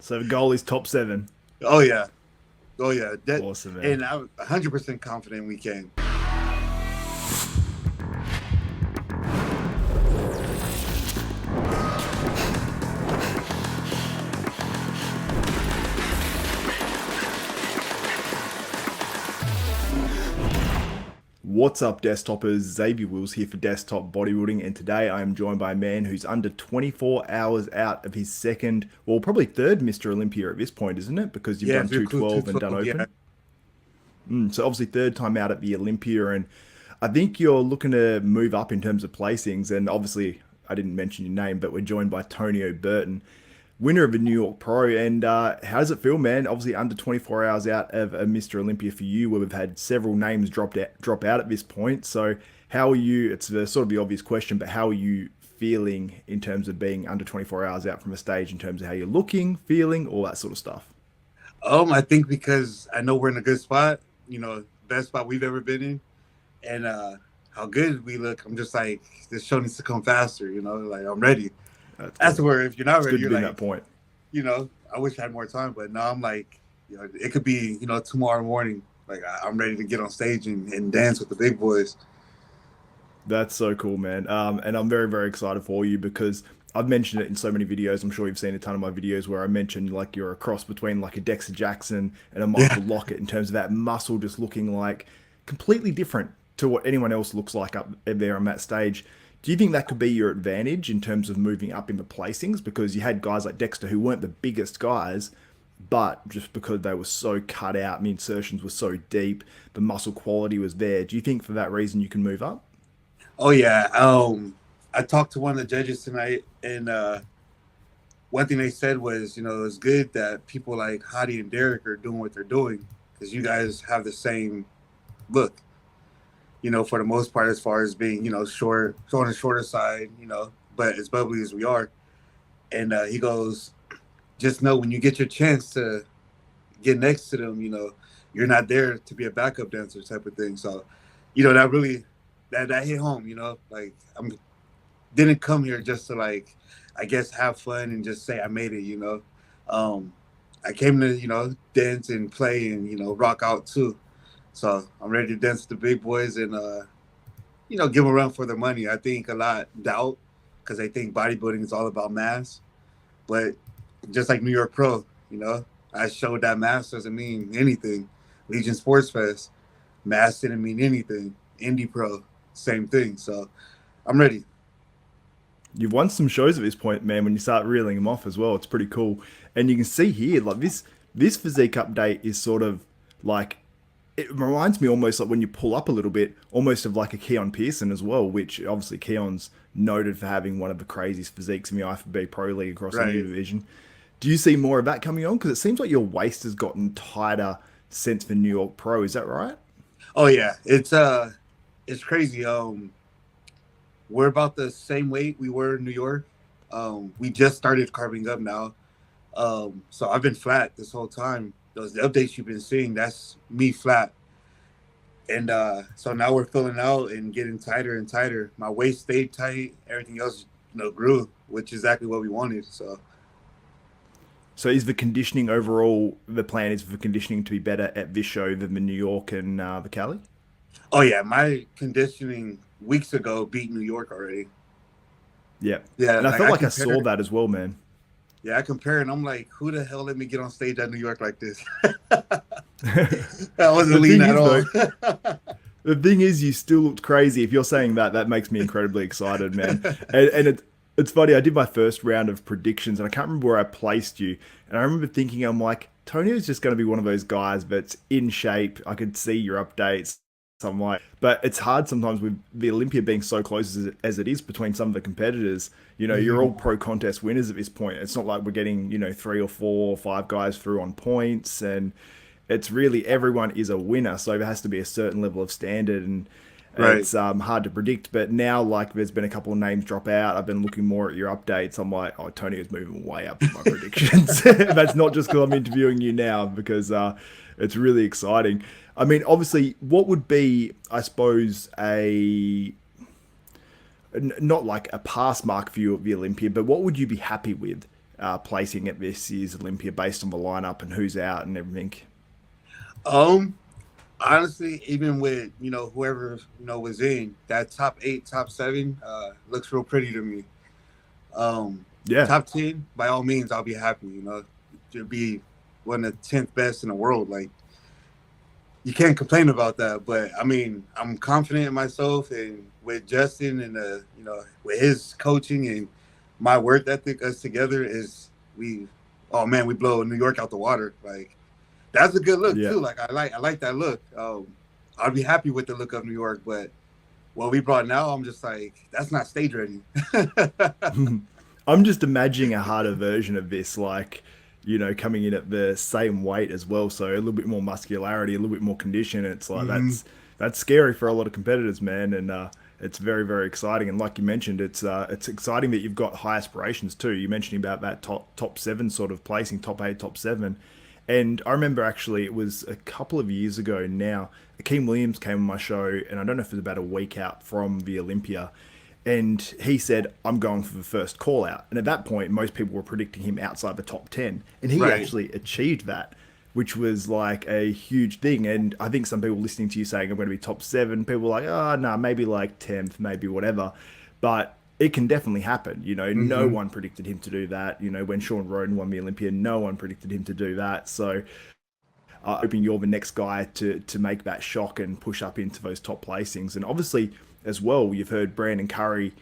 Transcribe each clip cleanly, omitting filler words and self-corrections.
So the goal is top 7. Oh yeah, oh yeah. That, Awesome, man. and I'm 100% confident we can. What's up, desktopers? Xavier Wills here for Desktop Bodybuilding, and today I am joined by a man who's under 24 hours out of his second, well, probably third Mr. Olympia at this point, isn't it? Because you've Yeah, done if you include 212 and done 212, yeah. Open. So obviously third time out at the Olympia, and I think you're looking to move up in terms of placings. And obviously, I didn't mention your name, but we're joined by Tonio Burton, winner of a New York Pro. And how does it feel, man? Obviously, under 24 hours out of a Mr. Olympia for you, where we've had several names drop out at this point. So how are you? It's the sort of the obvious question, but how are you feeling in terms of being under 24 hours out from a stage, in terms of how you're looking, feeling, all that sort of stuff? I think because I know we're in a good spot, best spot we've ever been in, and how good we look. I'm just like, this show needs to come faster, like I'm ready. That's That's good. where if you're not It's ready, good to you're be in that like, point. I wish I had more time, but now I'm like, it could be, tomorrow morning. Like I'm ready to get on stage and dance with the big boys. That's so cool, man. And I'm very, very excited for you because I've mentioned it in so many videos. I'm sure you've seen a ton of my videos where I mentioned like you're a cross between like a Dexter Jackson and a Yeah, Michael Lockett in terms of that muscle just looking like completely different to what anyone else looks like up there on that stage. Do you think that could be your advantage in terms of moving up in the placings? Because you had guys like Dexter who weren't the biggest guys, but just because they were so cut out, the insertions were so deep, the muscle quality was there. Do you think for that reason you can move up? oh yeah. I talked to one of the judges tonight, and one thing they said was, it's good that people like Hadi and Derek are doing what they're doing because you guys have the same look, for the most part, as far as being, short, so on the shorter side, but as bubbly as we are. And he goes, just know when you get your chance to get next to them, you're not there to be a backup dancer type of thing. So, that really, that hit home, like I'm didn't come here just to like, I guess, have fun and just say I made it, Um, I came to, dance and play and, rock out too. So I'm ready to dance with the big boys and, give them a run for their money. I think a lot doubt because I think bodybuilding is all about mass. But just like New York Pro, I showed that mass doesn't mean anything. Legion Sports Fest, mass didn't mean anything. Indie Pro, same thing. So I'm ready. You've won some shows at this point, man. When you start reeling them off as well, it's pretty cool. And you can see here, like this physique update is sort of like it reminds me almost like when you pull up a little bit, almost of like a Keon Pearson as well, which obviously Keon's noted for having one of the craziest physiques in the IFBB Pro League across any Right. division. Do you see more of that coming on? Because it seems like your waist has gotten tighter since the New York Pro. Is that right? Oh yeah. It's crazy. We're about the same weight we were in New York. We just started carving up now. So I've been flat this whole time. Those updates you've been seeing, that's me flat. And so now we're filling out and getting tighter and tighter. My waist stayed tight. Everything else, grew, which is exactly what we wanted. So, So is the conditioning overall, the plan is for conditioning to be better at this show than the New York and the Cali? oh yeah, my conditioning weeks ago beat New York already. Yeah. Yeah, And I like felt I like I saw compare. that as well, man. Yeah, I compare, and I'm like, who the hell let me get on stage at New York like this? I wasn't The lean thing at is, all. though, the thing is, you still looked crazy. If you're saying that, that makes me incredibly excited, man. And it's funny. I did my first round of predictions, and I can't remember where I placed you. And I remember thinking, I'm like, Tonio's just going to be one of those guys that's in shape. I could see your updates. So I'm like, but it's hard sometimes with the Olympia being so close as it is between some of the competitors. You're all Mhm. pro contest winners at this point. It's not like we're getting, 3 or 4 or 5 guys through on points, and it's really everyone is a winner. So there has to be a certain level of standard, and Right. it's hard to predict. But now, like, there's been a couple of names drop out. I've been looking more at your updates. I'm like, oh, Tony is moving way up in my predictions. That's not just because I'm interviewing you now, because it's really exciting. I mean, obviously, what would be, I suppose, not like a pass mark for you at the Olympia, but what would you be happy with placing at this year's Olympia based on the lineup and who's out and everything? Um, Honestly, even with whoever was in that top 8, top 7, looks real pretty to me. Um, Yeah, Top 10, by all means, I'll be happy. To be one of the 10th best in the world, like you can't complain about that. But I mean, I'm confident in myself, and with Justin and with his coaching and my work ethic, us together is we. Oh man, we blow New York out the water. Like that's a good look yeah. too. Like I like that look. I'd be happy with the look of New York, but what we brought now, I'm just like that's not stage ready. I'm just imagining a harder version of this, like, coming in at the same weight as well, so a little bit more muscularity, a little bit more condition. It's like Hmm. that's scary for a lot of competitors, man, and it's very very exciting. And like you mentioned, it's exciting that you've got high aspirations too. You mentioned about that top 7 sort of placing, top 8, top 7. And I remember actually it was a couple of years ago now. Akeem Williams came on my show, and I don't know if it was about a week out from the Olympia, and he said, I'm going for the first call out. And at that point, most people were predicting him outside the top 10. And he Right. actually achieved that, which was like a huge thing. And I think some people listening to you saying, I'm going to be top 7, people were like, oh, no, maybe like 10th, maybe whatever. But it can definitely happen. No Hmm. one predicted him to do that. When Sean Roden won the Olympia, no one predicted him to do that. So hoping you're the next guy to make that shock and push up into those top placings. And obviously, as well, you've heard Brandon Curry.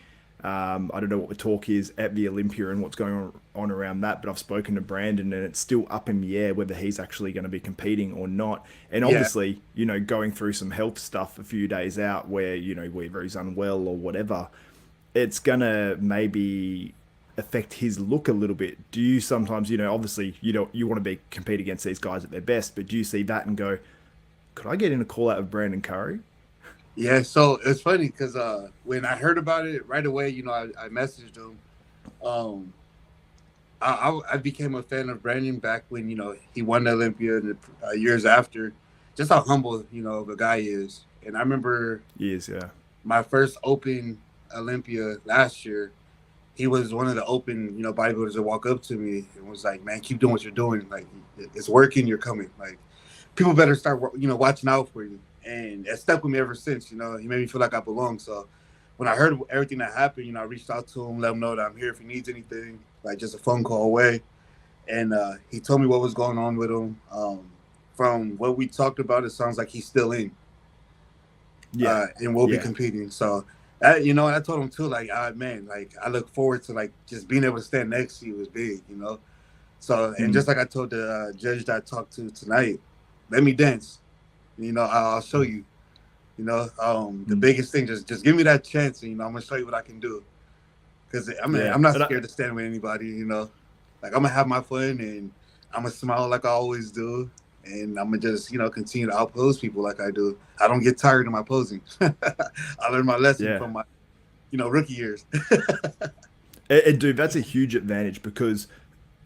I don't know what the talk is at the Olympia and what's going on around that, but I've spoken to Brandon and it's still up in the air whether he's actually going to be competing or not. And Yeah. obviously, going through some health stuff a few days out where, whether he's unwell or whatever, it's gonna maybe affect his look a little bit. Do you sometimes, obviously you want to be compete against these guys at their best, but do you see that and go, could I get in a call out of Brandon Curry? Yeah, so it's funny because when I heard about it right away, I messaged him. Um, I became a fan of Brandon back when he won the Olympia and years after. Just how humble the guy is, and I remember Yes, yeah. my first Open Olympia last year. He was one of the Open bodybuilders that walk up to me and was like, "Man, keep doing what you're doing. Like it's working. You're coming. Like people better start watching out for you." And it stuck with me ever since. He made me feel like I belong. So when I heard everything that happened, I reached out to him, let him know that I'm here if he needs anything, like just a phone call away. And he told me what was going on with him. From what we talked about, it sounds like he's still in Yeah. and will be Yeah. competing. So I told him too, like, man, like I look forward to like just being able to stand next to you is big. So and Mm, just like I told the judge that I talked to tonight, let me dance. I'll show you. The mm. biggest thing, just give me that chance, and I'm gonna show you what I can do. Because I mean, Yeah. I'm not And I, scared to stand with anybody. Like I'm gonna have my fun, and I'm gonna smile like I always do, and I'm gonna just continue to outpose people like I do. I don't get tired of my posing. I learned my lesson yeah. from my rookie years. Dude, that's a huge advantage because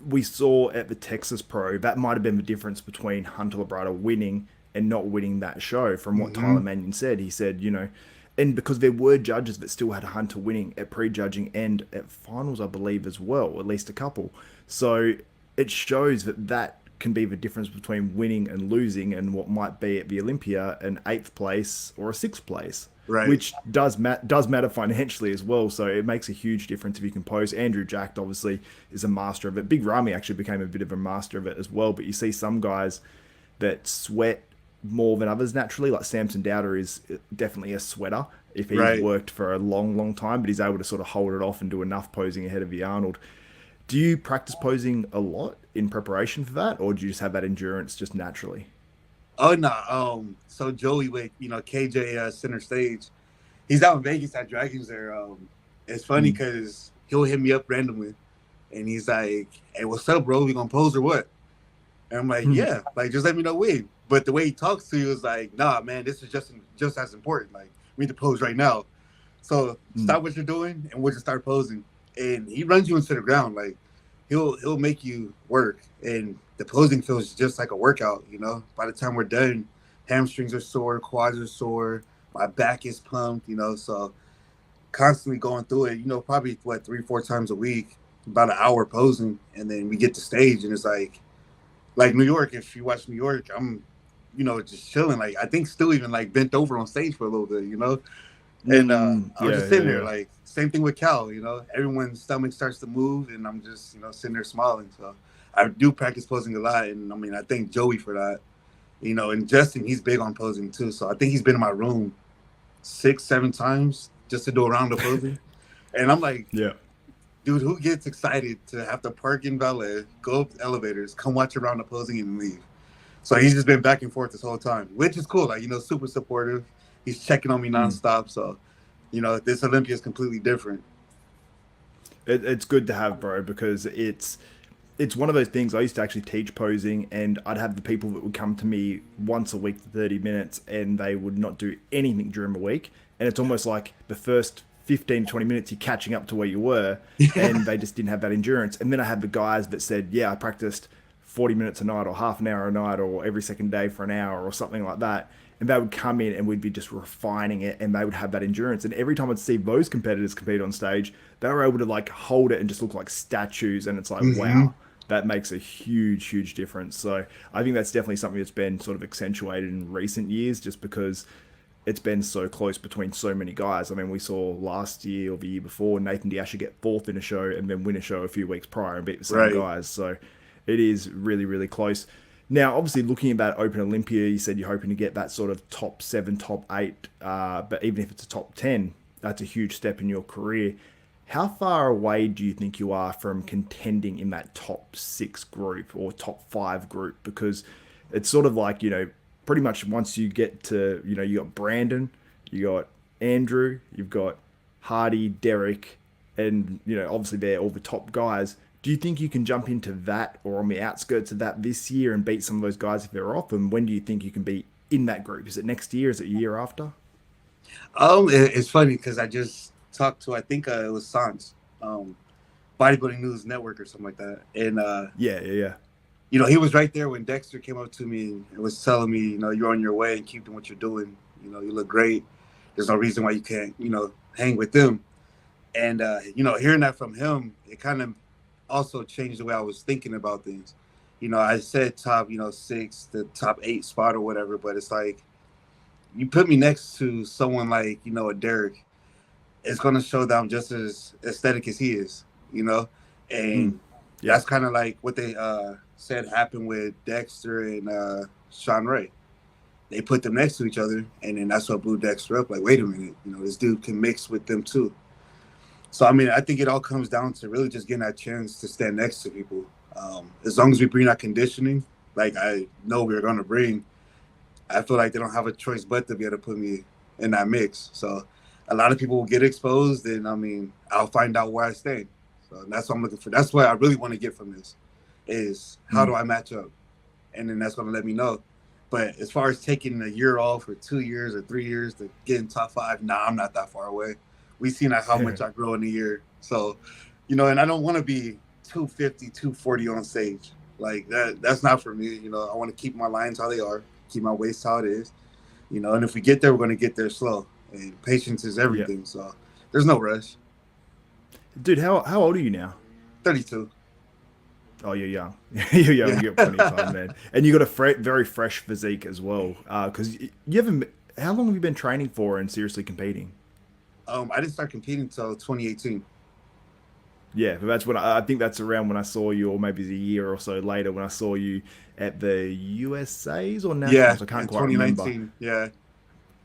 we saw at the Texas Pro that might have been the difference between Hunter Labrada winning and not winning that show. From what Hmm. Tyler Mannion said, he said, and because there were judges that still had Hunter winning at prejudging and at finals, I believe as well, at least a couple. So it shows that can be the difference between winning and losing, and what might be at the Olympia an eighth place or a sixth place, Right. which does matter financially as well. So it makes a huge difference if you can pose. Andrew Jack obviously is a master of it. Big Ramy actually became a bit of a master of it as well. But you see some guys that sweat more than others naturally. Like Samson Dowder is definitely a sweater if he's Right. worked for a long, long time, but he's able to sort of hold it off and do enough posing ahead of the Arnold. Do you practice posing a lot in preparation for that, or do you just have that endurance just naturally? Oh no. So Joey with KJ center stage. He's out in Vegas at Dragons there. It's funny Mm. because he'll hit me up randomly, and he's like, "Hey, what's up, bro? We gonna pose or what?" And I'm like, Hmm. "Yeah, like just let me know when." But the way he talks to you is like, "Nah, man, this is just as important. Like, we need to pose right now. So Mm. stop what you're doing, and we'll just start posing." And he runs you into the ground. Like, he'll make you work, and the posing feels just like a workout. By the time we're done, hamstrings are sore, quads are sore, my back is pumped. So constantly going through it. Probably what 3 4 times a week. about an hour posing, and then we get to stage, and it's like New York. If you watch New York, I'm, just chilling. Like I think still even like bent over on stage for a little bit, and I was Yeah, just yeah, sitting there, yeah. like same thing with Cal. Everyone's stomach starts to move, and I'm just sitting there smiling. So I do practice posing a lot, and I mean I thank Joey for that. And Justin, he's big on posing too. So I think he's been in my room 6, 7 times just to do a round of posing. And I'm like, Yeah. dude, who gets excited to have to park in ballet, go up the elevators, come watch a round of posing, and leave? So he's just been back and forth this whole time, which is cool. Like, super supportive. He's checking on me Mm. nonstop. So, this Olympia is completely different. It's good to have, bro, because it's one of those things. I used to actually teach posing, and I'd have the people that would come to me once a week for 30 minutes, and they would not do anything during the week. And it's almost like the first 15 to 20 minutes you're catching up to where you were, Yeah. and they just didn't have that endurance. And then I had the guys that said, yeah, I practiced 40 minutes a night or half an hour a night or every second day for an hour or something like that. And they would come in and we'd be just refining it, and they would have that endurance. And every time I'd see those competitors compete on stage, they were able to like hold it and just look like statues. And it's like, Mm-hmm. wow, that makes a huge, huge difference. So I think that's definitely something that's been sort of accentuated in recent years just because it's been so close between so many guys. I mean, we saw last year or the year before Nathan Diasha get fourth in a show and then win a show a few weeks prior and beat the same Right. guys. So it is really, really close. Now, obviously, looking at that Open Olympia, you said you're hoping to get that sort of top seven, top eight, but even if it's a top 10, that's a huge step in your career. How far away do you think you are from contending in that top six group or top five group? Because it's sort of like, pretty much once you get to, you got Brandon, you got Andrew, you've got Hardy, Derek, and, obviously they're all the top guys. Do you think you can jump into that or on the outskirts of that this year and beat some of those guys if they're off? And when do you think you can be in that group? Is it next year? Is it a year after? It's funny because I just talked to, I think it was Sans, um, Bodybuilding News Network or something like that. And, Yeah, yeah, yeah. he was right there when Dexter came up to me and was telling me, you're on your way and keep doing what you're doing. You look great. There's no reason why you can't, hang with them. And hearing that from him, it kind of also changed the way I was thinking about things. I said top, six, the top 8 spot or whatever, but it's like you put me next to someone like, a Derek, it's gonna show that I'm just as aesthetic as he is, Mm, and yeah. that's kind of like what they said happened with Dexter and Sean Ray. They put them next to each other, and then that's what blew Dexter up. Like, wait a minute, this dude can mix with them too. So I mean, I think it all comes down to really just getting that chance to stand next to people. As long as we bring that conditioning, like I know we're gonna bring, I feel like they don't have a choice but to be able to put me in that mix. So a lot of people will get exposed, and I mean, I'll find out where I stand. So that's what I'm looking for. That's what I really want to get from this is how do Mm. I match up, and then that's going to let me know. But as far as taking a year off or 2 years or 3 years to get in top five, nah, I'm not that far away. We've seen how much I grow in a year. So, and I don't want to be 250, 240 on stage. Like that. That's not for me. I want to keep my lines how they are, keep my waist how it is. And if we get there, we're going to get there slow. And patience is Yeah. everything. So there's no rush. Dude, how old are you now? 32. Oh, you're young. You're young. Yeah. You got plenty of time, man. And you got a very fresh physique as well. Because you haven't. How long have you been training for and seriously competing? I didn't start competing until 2018. Yeah, but that's when I think that's around when I saw you, or maybe it's a year or so later when I saw you at the USA's or Yeah, nationals. I can't in quite remember. 2019. Yeah.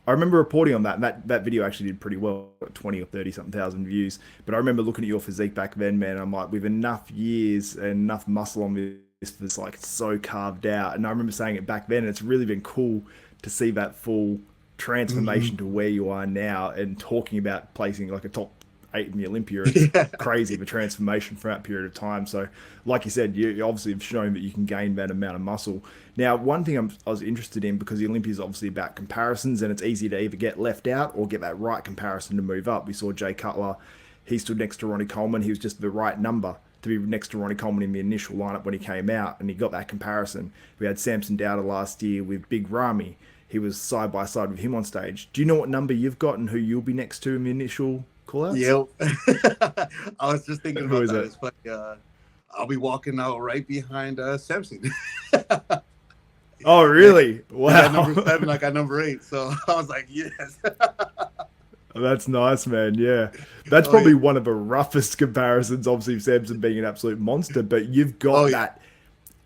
I remember reporting on that, and that video actually did pretty well, 20 or 30 something thousand views. But I remember looking at your physique back then, man. And I'm like, with enough years and enough muscle on this, it's like so carved out. And I remember saying it back then. And it's really been cool to see that full Hmm. transformation to where you are now, and talking about placing like a top 8 in the Olympia. It's Yeah. crazy the transformation from that period of time. So, like you said, you obviously have shown that you can gain that amount of muscle. Now, one thing I was interested in, because the Olympia is obviously about comparisons, and it's easy to either get left out or get that right comparison to move up. We saw Jay Cutler; he stood next to Ronnie Coleman. He was just the right number to be next to Ronnie Coleman in the initial lineup when he came out, and he got that comparison. We had Samson Dowder last year with Big Ramy. He was side by side with him on stage. Do you know what number you've got and who you'll be next to in the initial call outs? Yep. I was just thinking Who about is that. it? It's funny. I'll be walking out right behind Samson. Oh, Yeah, really? he got number Wow. 7, I got number 8. So I was like, yes. That's nice, man. Yeah. That's Oh yeah. probably one of the roughest comparisons, obviously, Samson being an absolute monster, but you've Oh got yeah. that,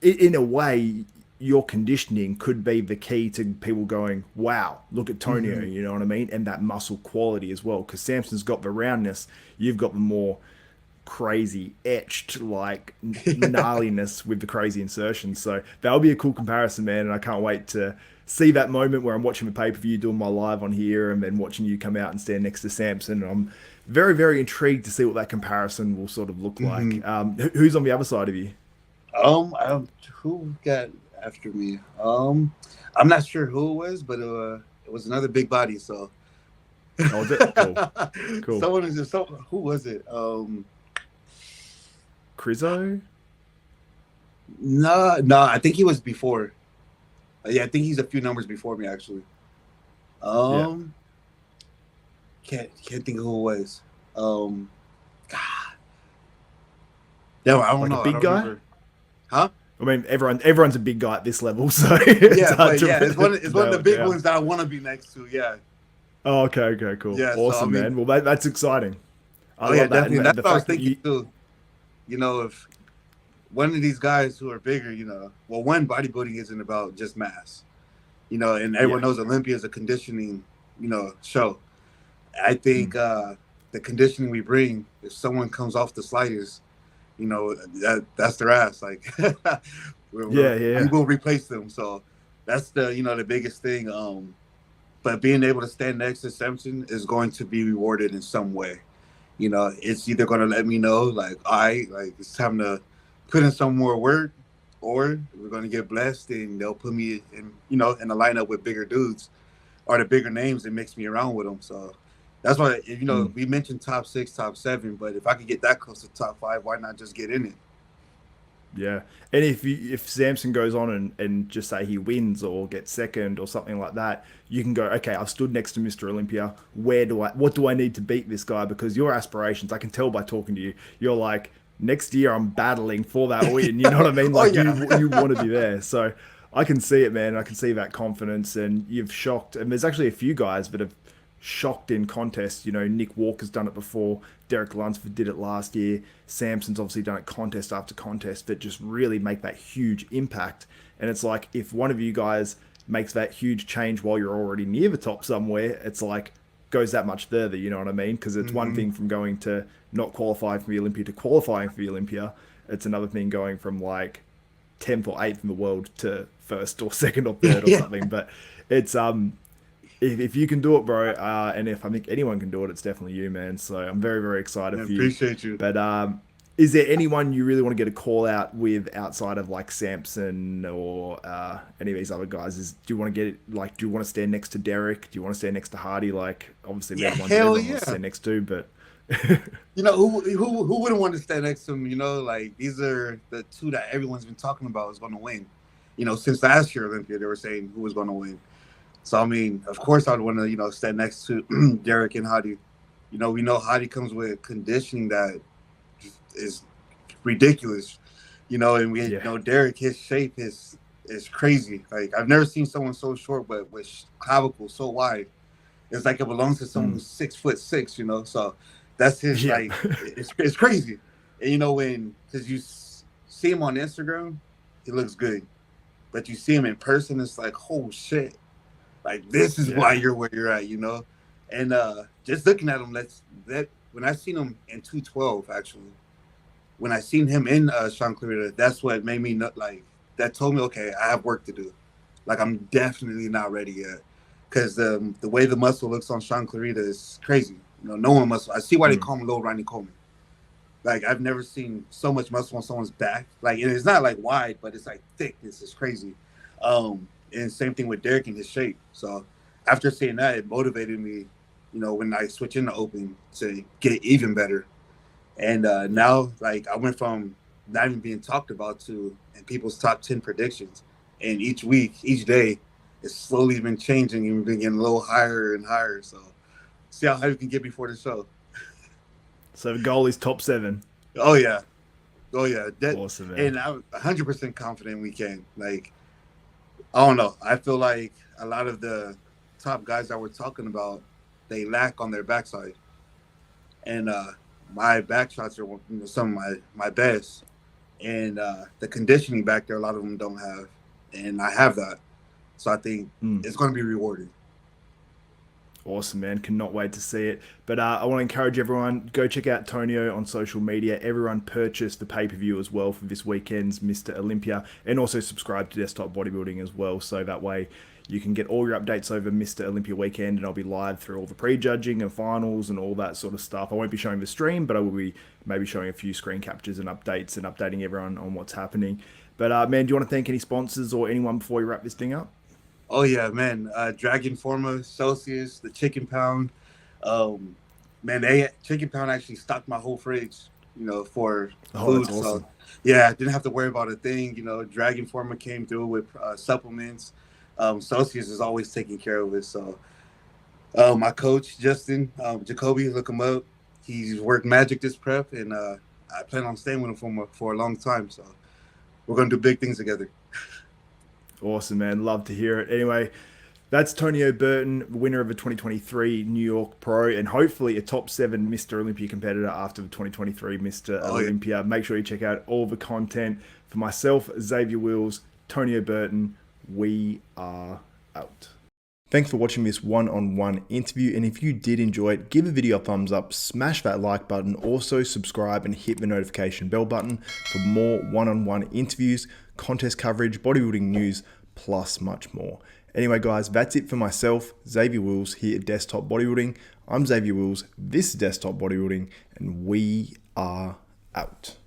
in a way, your conditioning could be the key to people going, wow, look at Tonio, Hmm. you know what I mean? And that muscle quality as well, because Samson's got the roundness, you've got the more crazy etched like gnarliness with the crazy insertions. So that'll be a cool comparison, man. And I can't wait to see that moment where I'm watching the pay-per-view, doing my live on here, and then watching you come out and stand next to Samson. And I'm very, very intrigued to see what that comparison will sort of look Hmm. like. Who's on the other side of you? Who got after me? I'm not sure who it was, but it was another big body. So Oh, is it? Cool. Cool. someone is just who was it? Crizzo? No, no, I think he was before. Yeah, I think he's a few numbers before me actually. Yeah. Um, can't think of who it was. God, no, I don't Like a know. I big don't guy? remember. Huh? I mean, everyone's a big guy at this level, so it's Yeah, hard but to yeah, it's one of nail the it big down. ones that I want to be next to. Yeah, Oh, okay, okay, cool. yeah. So I Awesome, mean, man. Well, that's exciting. I oh yeah, love that. definitely. And That's the what I was fact that thinking you, too. If one of these guys who are bigger, well, one, bodybuilding isn't about just mass, and yeah, everyone knows Olympia is a conditioning, show. I think mm, the conditioning we bring, if someone comes off the slightest, that's their ass. Like yeah, we yeah, will replace them. So that's the biggest thing. But being able to stand next to Samson is going to be rewarded in some way. It's either going to let me know, like, like it's time to put in some more work, or we're going to get blessed and they'll put me in a lineup with bigger dudes or the bigger names and mix me around with them. So that's why, mm, we mentioned top 6, top 7, but if I could get that close to top 5, why not just get in it? yeah. And if Samson goes on and just say he wins or gets second or something like that, you can go, okay, I've stood next to Mr. Olympia. What do I need to beat this guy? Because your aspirations, I can tell by talking to you, you're like, next year I'm battling for that win. You know what I mean? Oh Like yeah. you want to be there. So I can see it, man. I can see that confidence, and you've shocked. And there's actually a few guys that have shocked in contests. You know, Nick Walker's done it before. Derek Lunsford did it last year. Samson's obviously done it contest after contest that just really make that huge impact. And it's like if one of you guys makes that huge change while you're already near the top somewhere, it's like goes that much further. You know what I mean? Because it's one Hmm. thing from going to not qualifying for the Olympia to qualifying for the Olympia. It's another thing going from like 10th or 8th in the world to first or second or third or Yeah. something. But it's if you can do it, bro, and if I think anyone can do it, it's definitely you, man. So I'm very, very excited I for you. appreciate you. But is there anyone you really want to get a call out with outside of like Samson or any of these other guys? Do you want to get it like? Do you want to stand next to Derek? Do you want to stand next to Hardy? Like, obviously they're Yeah, the ones that hell everyone wants to yeah. stand next to, but Who wouldn't want to stand next to him? Like these are the two that everyone's been talking about is going to win. Since last year Olympia, they were saying who was going to win. So I mean, of course, I'd want to stand next to Derek and Hadi. We know Hadi comes with conditioning that is ridiculous. And we yeah, know Derek, his shape is crazy. Like I've never seen someone so short, but with clavicle so wide. It's like it belongs to someone mm, who's 6'6". So that's his yeah, like. It's crazy. And because you see him on Instagram, he looks good, but you see him in person, it's like, oh shit. Like this is why yeah, you're where you're at. And just looking at him, that when I seen him in 212, actually, when I seen him in Sean Clarita, that's what made me not like. That told me, okay, I have work to do. Like I'm definitely not ready yet, because the way the muscle looks on Sean Clarita is crazy. No one muscle. I see why they mm, call him Lil Ronnie Coleman. Like I've never seen so much muscle on someone's back. Like, and it's not like wide, but it's like thick. It's just crazy. And same thing with Derek and his shape. So after seeing that, it motivated me, when I switch into open to get even better. And now, like, I went from not even being talked about to in people's top 10 predictions. And each week, each day, it's slowly been changing and we've been getting a little higher and higher. So see how high we can get before the show. So the goal is top 7. Oh yeah, oh yeah. Awesome, man. And I'm 100% confident we can. Like, I don't know. I feel like a lot of the top guys that we're talking about, they lack on their backside, and my back shots are some of my best, and the conditioning back there, a lot of them don't have, and I have that, so I think it's going to be rewarded. Awesome, man. Cannot wait to see it. But I want to encourage everyone, go check out Tonio on social media. Everyone purchase the pay-per-view as well for this weekend's Mr. Olympia. And also subscribe to Desktop Bodybuilding as well. So that way you can get all your updates over Mr. Olympia weekend. And I'll be live through all the prejudging and finals and all that sort of stuff. I won't be showing the stream, but I will be maybe showing a few screen captures and updates and updating everyone on what's happening. But man, do you want to thank any sponsors or anyone before we wrap this thing up? Oh yeah, man. Dragon Forma, Celsius, the Chicken Pound. Man, they Chicken Pound actually stocked my whole fridge, for food. That's awesome. So yeah, I didn't have to worry about a thing. Dragon Forma came through with supplements. Celsius is always taking care of it. So my coach Justin Jacoby, look him up. He's worked magic this prep, and I plan on staying with him for a long time. So we're gonna do big things together. Awesome, man. Love to hear it. Anyway, that's Tonio Burton, winner of the 2023 New York Pro, and hopefully a top 7 Mr. Olympia competitor after the 2023 Mr. Olympia. Make sure you check out all the content. For myself, Xavier Wills, Tonio Burton, we are out. Thanks for watching this one-on-one interview, and if you did enjoy it, give the video a thumbs up, smash that like button, also subscribe and hit the notification bell button for more one-on-one interviews, contest coverage, bodybuilding news, plus much more. Anyway guys, that's it for myself, Xavier Wills here at Desktop Bodybuilding. I'm Xavier Wills, this is Desktop Bodybuilding, and we are out.